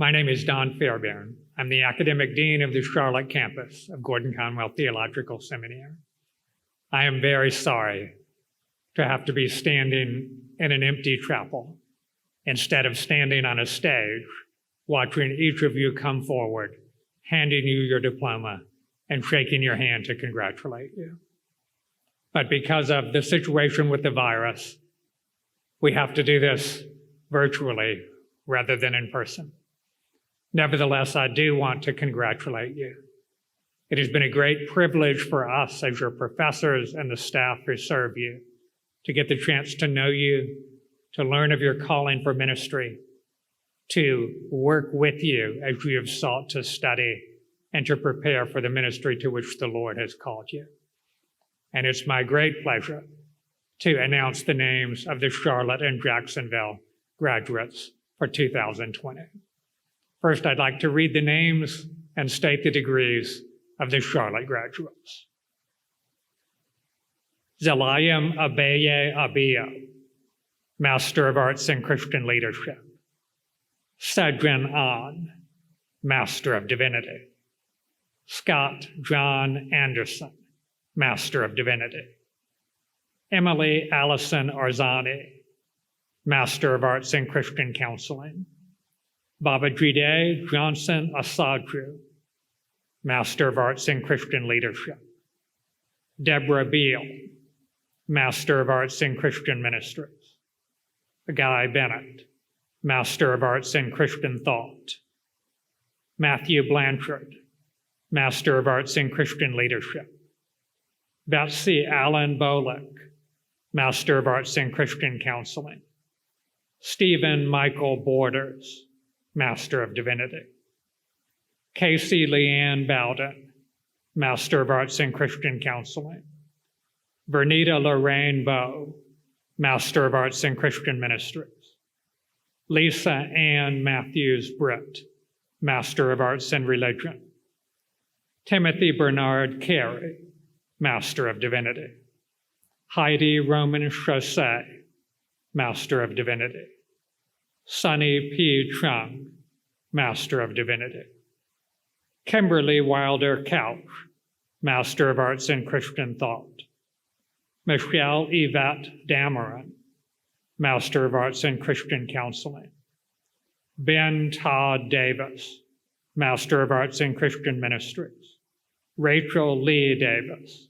My name is Don Fairbairn. I'm the Academic Dean of the Charlotte campus of Gordon-Conwell Theological Seminary. I am very sorry to have to be standing in an empty chapel instead of standing on a stage, watching each of you come forward, handing you your diploma, and shaking your hand to congratulate you. But because of the situation with the virus, we have to do this virtually rather than in person. Nevertheless, I do want to congratulate you. It has been a great privilege for us as your professors and the staff who serve you to get the chance to know you, to learn of your calling for ministry, to work with you as you have sought to study and to prepare for the ministry to which the Lord has called you. And it's my great pleasure to announce the names of the Charlotte and Jacksonville graduates for 2020. First, I'd like to read the names and state the degrees of the Charlotte graduates. Zelayim Abeye Abiya, Master of Arts in Christian Leadership. Sedrin An, Master of Divinity. Scott John Anderson, Master of Divinity. Emily Allison Arzani, Master of Arts in Christian Counseling. Babajide Johnson Asadru, Master of Arts in Christian Leadership. Deborah Beal, Master of Arts in Christian Ministries. Guy Bennett, Master of Arts in Christian Thought. Matthew Blanchard, Master of Arts in Christian Leadership. Betsy Allen Bolick, Master of Arts in Christian Counseling. Stephen Michael Borders, Master of Divinity. Casey Leanne Bowden, Master of Arts in Christian Counseling. Vernita Lorraine Bowe, Master of Arts in Christian Ministries. Lisa Ann Matthews Britt, Master of Arts in Religion. Timothy Bernard Carey, Master of Divinity. Heidi Roman Chaussee, Master of Divinity. Sunny P. Chung, Master of Divinity. Kimberly Wilder Couch, Master of Arts in Christian Thought. Michelle Yvette Dameron, Master of Arts in Christian Counseling. Ben Todd Davis, Master of Arts in Christian Ministries. Rachel Lee Davis,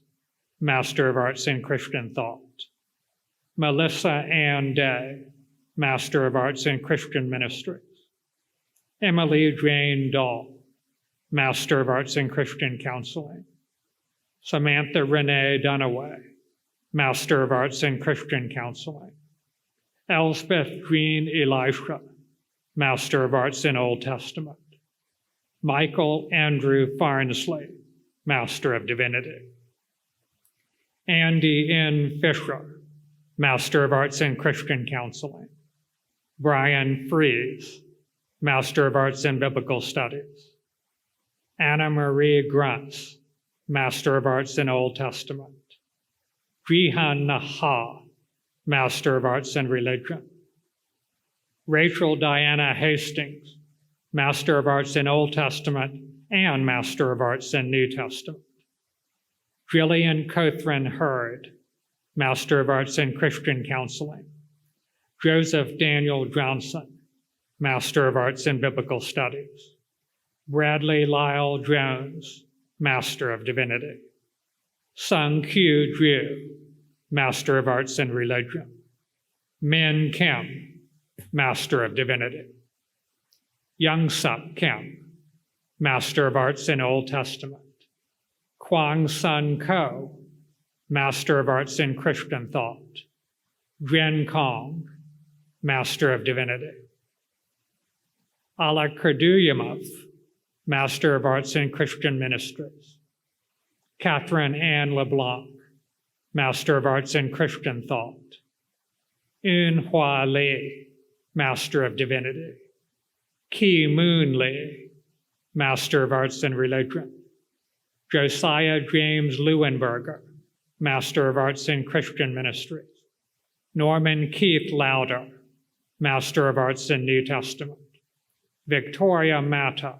Master of Arts in Christian Thought. Melissa Ann Day, Master of Arts in Christian Ministries. Emily Jane Dahl, Master of Arts in Christian Counseling. Samantha Renee Dunaway, Master of Arts in Christian Counseling. Elspeth Jean Elisha, Master of Arts in Old Testament. Michael Andrew Farnsley, Master of Divinity. Andy N. Fisher, Master of Arts in Christian Counseling. Brian Fries, Master of Arts in Biblical Studies. Anna Marie Gruntz, Master of Arts in Old Testament. Jihan Naha, Master of Arts in Religion. Rachel Diana Hastings, Master of Arts in Old Testament and Master of Arts in New Testament. Jillian Cothran Hurd, Master of Arts in Christian Counseling. Joseph Daniel Johnson, Master of Arts in Biblical Studies. Bradley Lyle Jones, Master of Divinity. Sung Kyu Ju, Master of Arts in Religion. Min Kim, Master of Divinity. Young Sup Kim, Master of Arts in Old Testament. Kwang Sun Ko, Master of Arts in Christian Thought. Jen Kong, Master of Divinity. Ala Kurduyamov, Master of Arts in Christian Ministries. Catherine Ann LeBlanc, Master of Arts in Christian Thought. Eun Hua Lee, Master of Divinity. Ki Moon Lee, Master of Arts in Religion. Josiah James Leuenberger, Master of Arts in Christian Ministries. Norman Keith Lauder, Master of Arts in New Testament. Victoria Matta,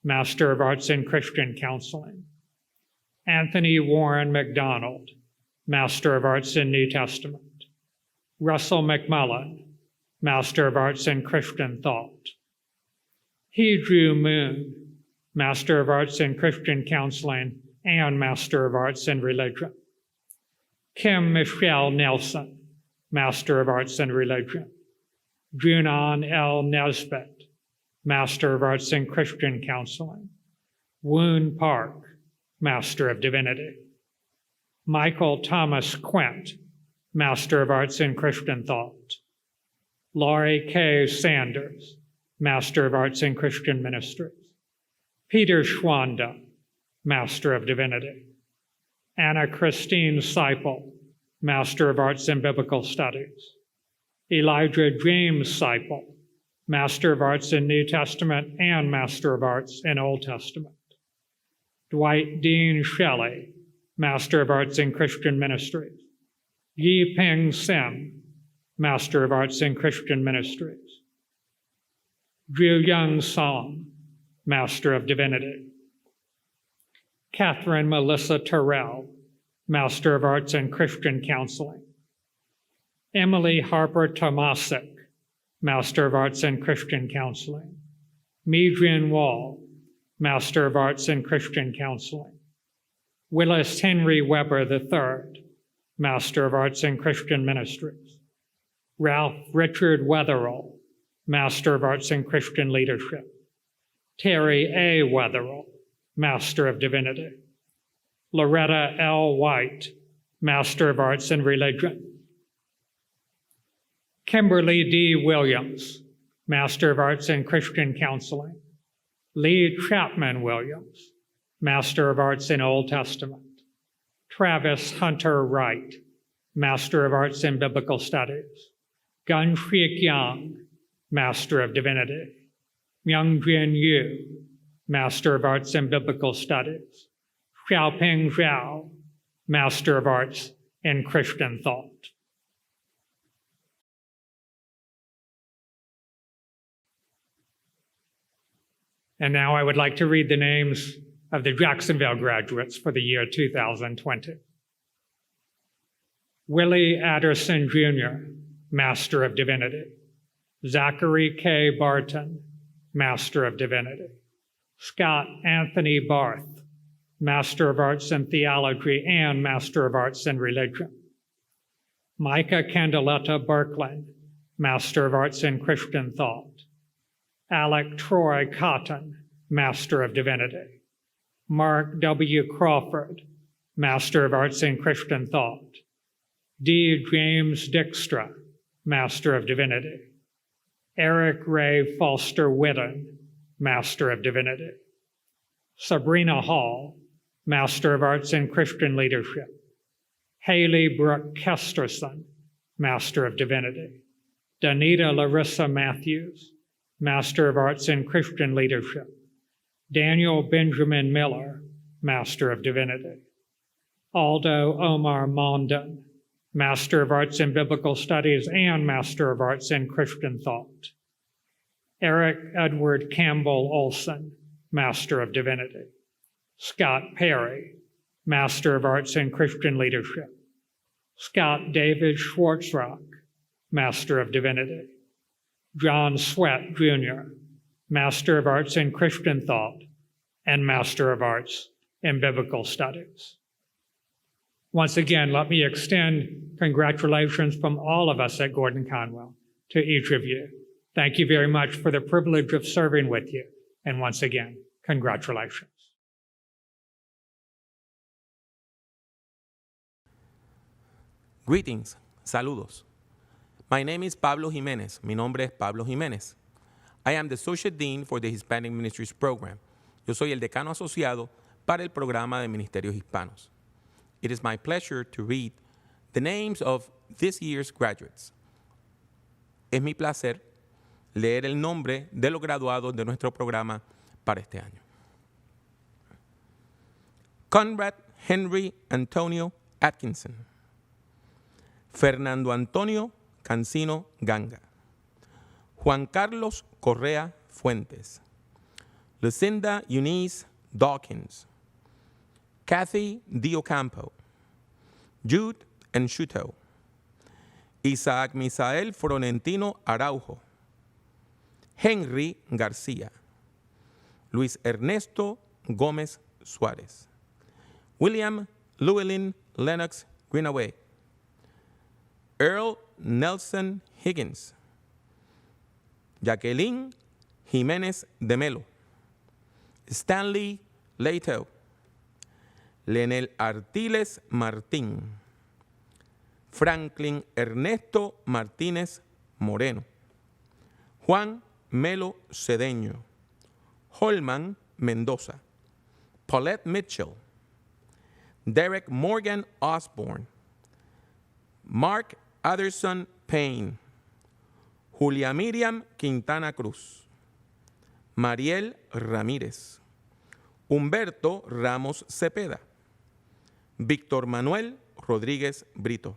Master of Arts in Christian Counseling. Anthony Warren McDonald, Master of Arts in New Testament. Russell McMullen, Master of Arts in Christian Thought. Hee-Ju Moon, Master of Arts in Christian Counseling and Master of Arts in Religion. Kim Michelle Nelson, Master of Arts in Religion. Junan L. Nesbitt, Master of Arts in Christian Counseling. Woon Park, Master of Divinity. Michael Thomas Quint, Master of Arts in Christian Thought. Laurie K. Sanders, Master of Arts in Christian Ministries. Peter Schwanda, Master of Divinity. Anna Christine Seipel, Master of Arts in Biblical Studies. Elijah James Seipel, Master of Arts in New Testament and Master of Arts in Old Testament. Dwight Dean Shelley, Master of Arts in Christian Ministries. Yi Ping Sim, Master of Arts in Christian Ministries. Ju Young Song, Master of Divinity. Catherine Melissa Terrell, Master of Arts in Christian Counseling. Emily Harper Tomasic, Master of Arts in Christian Counseling. Mi-Jin Wall, Master of Arts in Christian Counseling. Willis Henry Weber III, Master of Arts in Christian Ministries. Ralph Richard Wetherell, Master of Arts in Christian Leadership. Terry A. Wetherell, Master of Divinity. Loretta L. White, Master of Arts in Religion. Kimberly D. Williams, Master of Arts in Christian Counseling. Lee Chapman Williams, Master of Arts in Old Testament. Travis Hunter Wright, Master of Arts in Biblical Studies. Gun-Shik Yang, Master of Divinity. Myung-Jin Yu, Master of Arts in Biblical Studies. Xiaoping Zhao, Master of Arts in Christian Thought. And now I would like to read the names of the Jacksonville graduates for the year 2020. Willie Adderson Jr., Master of Divinity. Zachary K. Barton, Master of Divinity. Scott Anthony Barth, Master of Arts in Theology and Master of Arts in Religion. Micah Candeletta Berkland, Master of Arts in Christian Thought. Alec Troy Cotton, Master of Divinity. Mark W. Crawford, Master of Arts in Christian Thought. D. James Dykstra, Master of Divinity. Eric Ray Foster Whitten, Master of Divinity. Sabrina Hall, Master of Arts in Christian Leadership. Haley Brooke Kesterson, Master of Divinity. Danita Larissa Matthews, Master of Arts in Christian Leadership. Daniel Benjamin Miller, Master of Divinity. Aldo Omar Mondon, Master of Arts in Biblical Studies and Master of Arts in Christian Thought. Eric Edward Campbell Olson, Master of Divinity. Scott Perry, Master of Arts in Christian Leadership. Scott David Schwartzrock, Master of Divinity. John Sweat, Jr., Master of Arts in Christian Thought and Master of Arts in Biblical Studies. Once again, let me extend congratulations from all of us at Gordon-Conwell to each of you. Thank you very much for the privilege of serving with you. And once again, congratulations. Greetings, saludos. My name is Pablo Jimenez. Mi nombre es Pablo Jimenez. I am the Associate Dean for the Hispanic Ministries program. Yo soy el decano asociado para el programa de Ministerios Hispanos. It is my pleasure to read the names of this year's graduates. Es mi placer leer el nombre de los graduados de nuestro programa para este año. Conrad Henry Antonio Atkinson. Fernando Antonio Cancino Ganga. Juan Carlos Correa Fuentes, Lucinda Eunice Dawkins, Kathy Diocampo, Jude Enchuto, Isaac Misael Florentino Araujo, Henry García, Luis Ernesto Gómez Suárez, William Llewellyn Lennox Greenaway, Earl Nelson Higgins, Jacqueline Jiménez de Melo, Stanley Leito, Lenel Artiles Martín, Franklin Ernesto Martínez Moreno, Juan Melo Cedeño, Holman Mendoza, Paulette Mitchell, Derek Morgan Osborne, Mark Anderson Payne, Julia Miriam Quintana Cruz, Mariel Ramírez, Humberto Ramos Cepeda, Víctor Manuel Rodríguez Brito,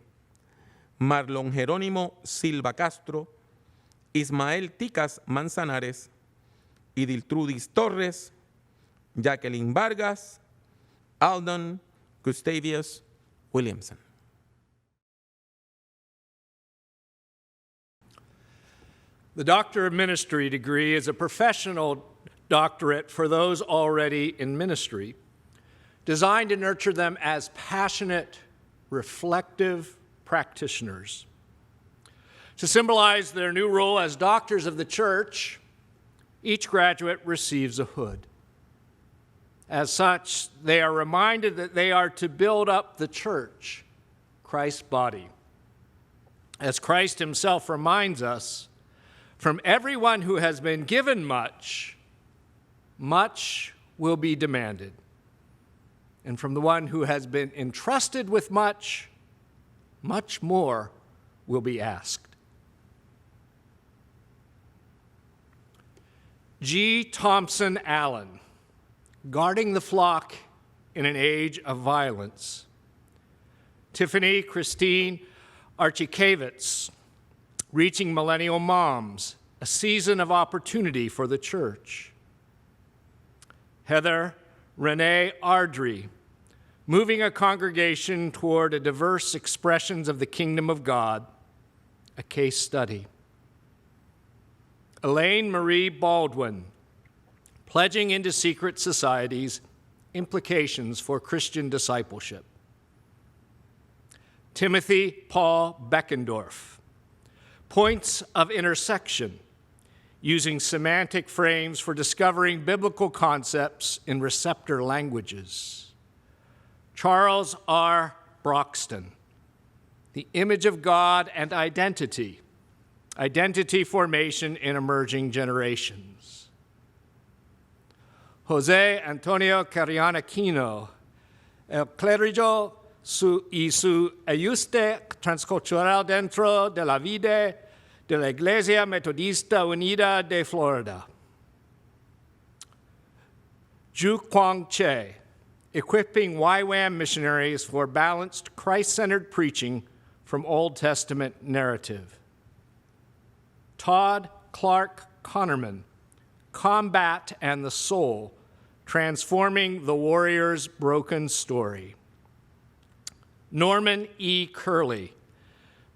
Marlon Jerónimo Silva Castro, Ismael Ticas Manzanares, Idiltrudis Torres, Jacqueline Vargas, Aldon Gustavius Williamson. The Doctor of Ministry degree is a professional doctorate for those already in ministry, designed to nurture them as passionate, reflective practitioners. To symbolize their new role as doctors of the church, each graduate receives a hood. As such, they are reminded that they are to build up the church, Christ's body. As Christ himself reminds us, from everyone who has been given much, much will be demanded. And from the one who has been entrusted with much, much more will be asked. G. Thompson Allen, Guarding the Flock in an Age of Violence. Tiffany Christine Archikevitz, Reaching Millennial Moms, a Season of Opportunity for the Church. Heather Renee Ardrey, Moving a Congregation Toward a Diverse Expressions of the Kingdom of God, a Case Study. Elaine Marie Baldwin, Pledging into Secret Societies, Implications for Christian Discipleship. Timothy Paul Beckendorf, Points of Intersection, Using Semantic Frames for Discovering Biblical Concepts in Receptor Languages. Charles R. Broxton, The Image of God and Identity, Identity Formation in Emerging Generations. Jose Antonio Carrianaquino, El Clérigo y su ajuste transcultural dentro de la vida de la Iglesia Metodista Unida de Florida. Ju Kwang Che, Equipping YWAM Missionaries for Balanced, Christ-Centered Preaching from Old Testament Narrative. Todd Clark Connerman, Combat and the Soul, Transforming the Warrior's Broken Story. Norman E. Curley,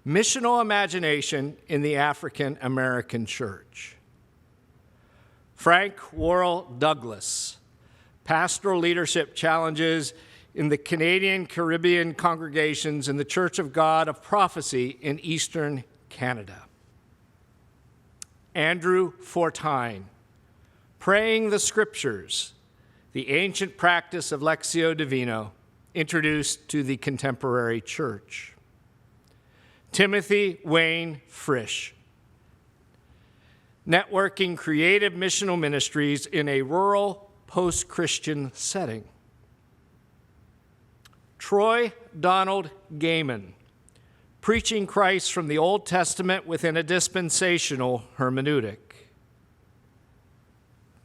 Missional Imagination in the African American Church. Frank Worrell Douglas, Pastoral Leadership Challenges in the Canadian Caribbean Congregations in the Church of God of Prophecy in Eastern Canada. Andrew Fortine, Praying the Scriptures, the Ancient Practice of Lectio Divina, introduced to the contemporary church. Timothy Wayne Frisch, Networking Creative Missional Ministries in a Rural Post-Christian Setting. Troy Donald Gaiman, Preaching Christ from the Old Testament within a Dispensational Hermeneutic.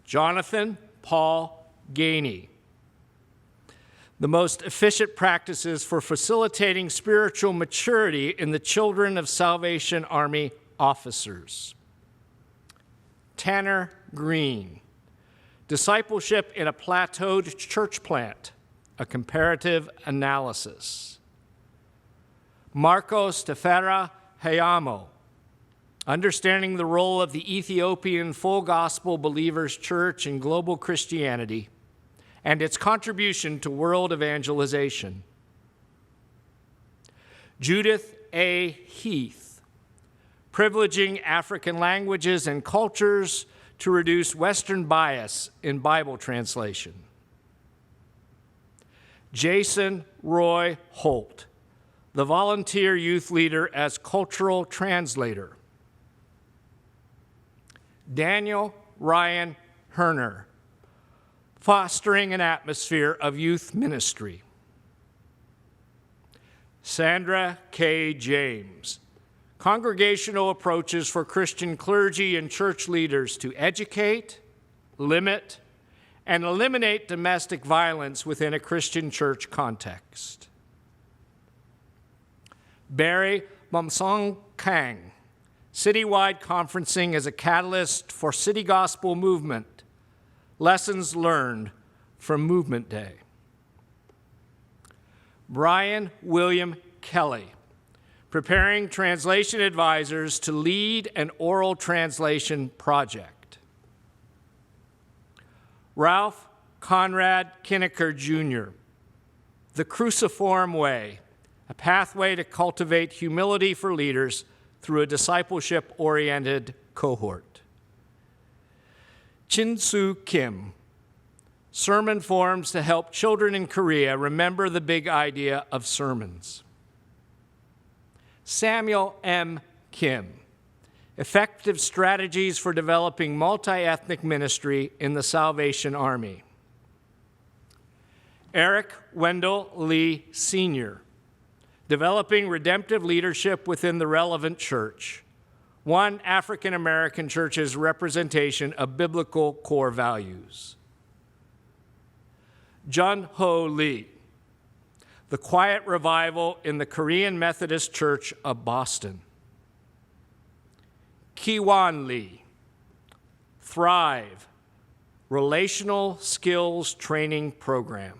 Jonathan Paul Gainey, The Most Efficient Practices for Facilitating Spiritual Maturity in the Children of Salvation Army Officers. Tanner Green, Discipleship in a Plateaued Church Plant, a Comparative Analysis. Marcos Tefera Hayamo, Understanding the Role of the Ethiopian Full Gospel Believers Church in Global Christianity and its Contribution to World Evangelization. Judith A. Heath, Privileging African Languages and Cultures to Reduce Western Bias in Bible Translation. Jason Roy Holt, the Volunteer Youth Leader as Cultural Translator. Daniel Ryan Herner, Fostering an Atmosphere of Youth Ministry. Sandra K. James, Congregational Approaches for Christian Clergy and Church Leaders to Educate, Limit, and Eliminate Domestic Violence within a Christian Church Context. Barry Momsong Kang, Citywide Conferencing as a Catalyst for City Gospel Movement, Lessons Learned from Movement Day. Brian William Kelly, Preparing Translation Advisors to Lead an Oral Translation Project. Ralph Conrad Kinneker Jr., The Cruciform Way, a pathway to cultivate humility for leaders through a discipleship-oriented cohort. Chin-Soo Kim, Sermon Forms to Help Children in Korea Remember the Big Idea of Sermons. Samuel M. Kim, Effective Strategies for Developing Multi-Ethnic Ministry in the Salvation Army. Eric Wendell Lee Sr., Developing Redemptive Leadership Within the Relevant Church, one African American church's representation of biblical core values. Jun Ho Lee, The Quiet Revival in the Korean Methodist Church of Boston. Kiwan Lee, Thrive, Relational Skills Training Program.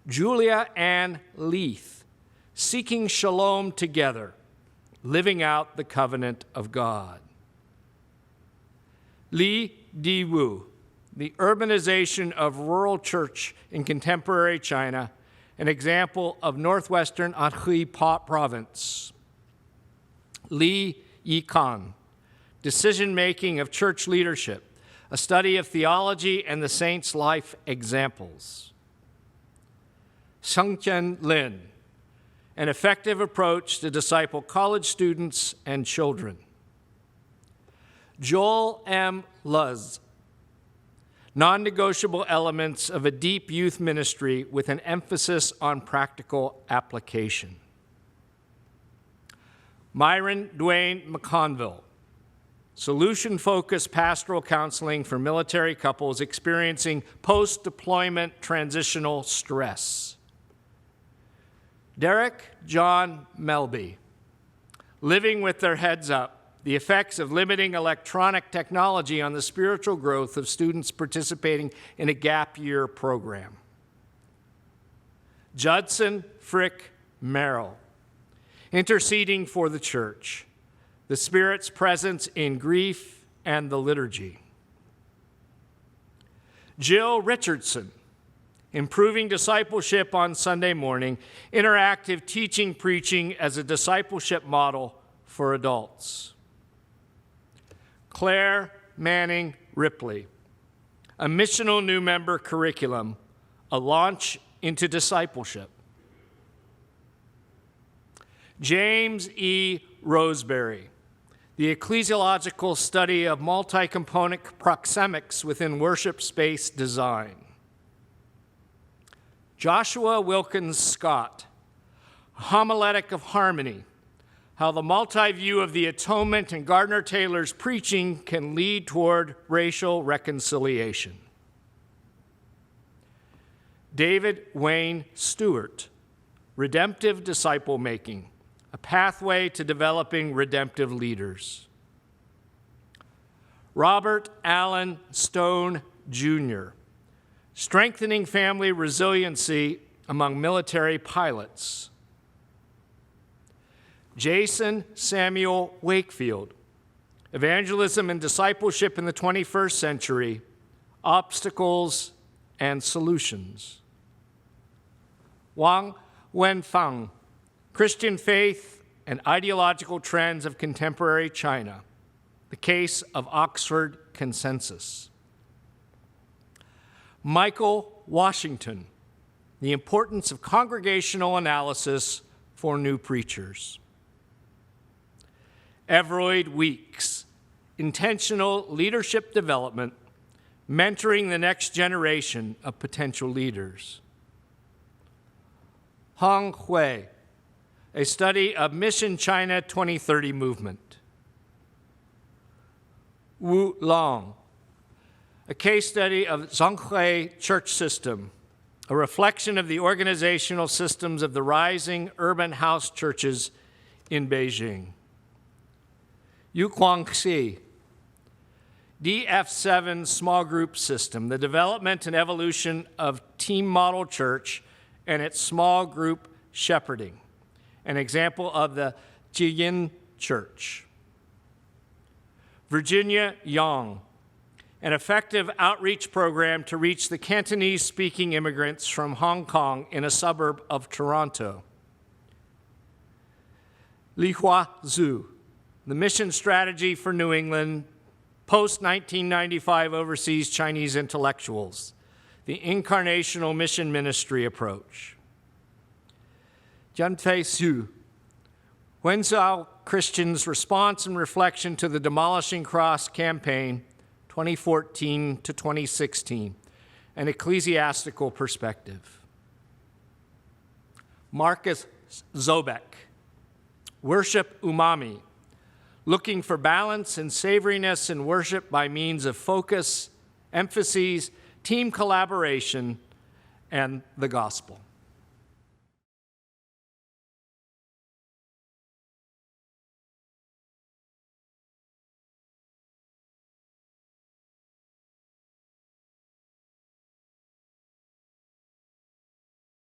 Julia Ann Leith, Seeking Shalom Together, Living Out the Covenant of God. Lee Di-woo, The Urbanization of Rural Church in Contemporary China, an example of northwestern Anhui Province. Lee Yi-kan, Decision-Making of Church Leadership, a study of theology and the saints' life examples. Sung-Chen Lin, An Effective Approach to Disciple College Students and Children. Joel M. Luz, Non-Negotiable Elements of a Deep Youth Ministry with an Emphasis on Practical Application. Myron Dwayne McConville, Solution-Focused Pastoral Counseling for Military Couples Experiencing Post-Deployment Transitional Stress. Derek John Melby, Living with Their Heads Up, the Effects of Limiting Electronic Technology on the Spiritual Growth of Students Participating in a Gap Year Program. Judson Frick Merrill, Interceding for the Church, the Spirit's Presence in Grief and the Liturgy. Jill Richardson, Improving Discipleship on Sunday Morning, Interactive Teaching Preaching as a Discipleship Model for Adults. Claire Manning Ripley, A Missional New Member Curriculum, a Launch into Discipleship. James E. Roseberry, The Ecclesiological Study of Multi-Component Proxemics Within Worship Space Design. Joshua Wilkins Scott, Homiletic of Harmony, How the Multi-View of the Atonement and Gardner Taylor's Preaching Can Lead Toward Racial Reconciliation. David Wayne Stewart, Redemptive Disciple Making, a Pathway to Developing Redemptive Leaders. Robert Allen Stone, Jr., Strengthening Family Resiliency Among Military Pilots. Jason Samuel Wakefield, Evangelism and Discipleship in the 21st Century, Obstacles and Solutions. Wang Wenfeng, Christian Faith and Ideological Trends of Contemporary China, The Case of Oxford Consensus. Michael Washington, The Importance of Congregational Analysis for New Preachers. Everoid Weeks, Intentional Leadership Development, Mentoring the Next Generation of Potential Leaders. Hong Hui, A Study of Mission China 2030 Movement. Wu Long, A Case Study of Zhonghui Church System, a reflection of the organizational systems of the rising urban house churches in Beijing. Yu Guangxi, DF7 Small Group System, the development and evolution of Team Model Church and its small group shepherding, an example of the DMin Church. Virginia Yang, an effective outreach program to reach the Cantonese-speaking immigrants from Hong Kong in a suburb of Toronto. Li Hua Zhu, the mission strategy for New England post-1995 overseas Chinese intellectuals, the incarnational mission ministry approach. Jianfei Xu, Wenzhou Christians' Response and Reflection to the Demolishing Cross Campaign, 2014 to 2016, an ecclesiastical perspective. Marcus Zobek, Worship Umami, Looking for Balance and Savoriness in Worship by Means of Focus, Emphases, Team Collaboration, and the Gospel.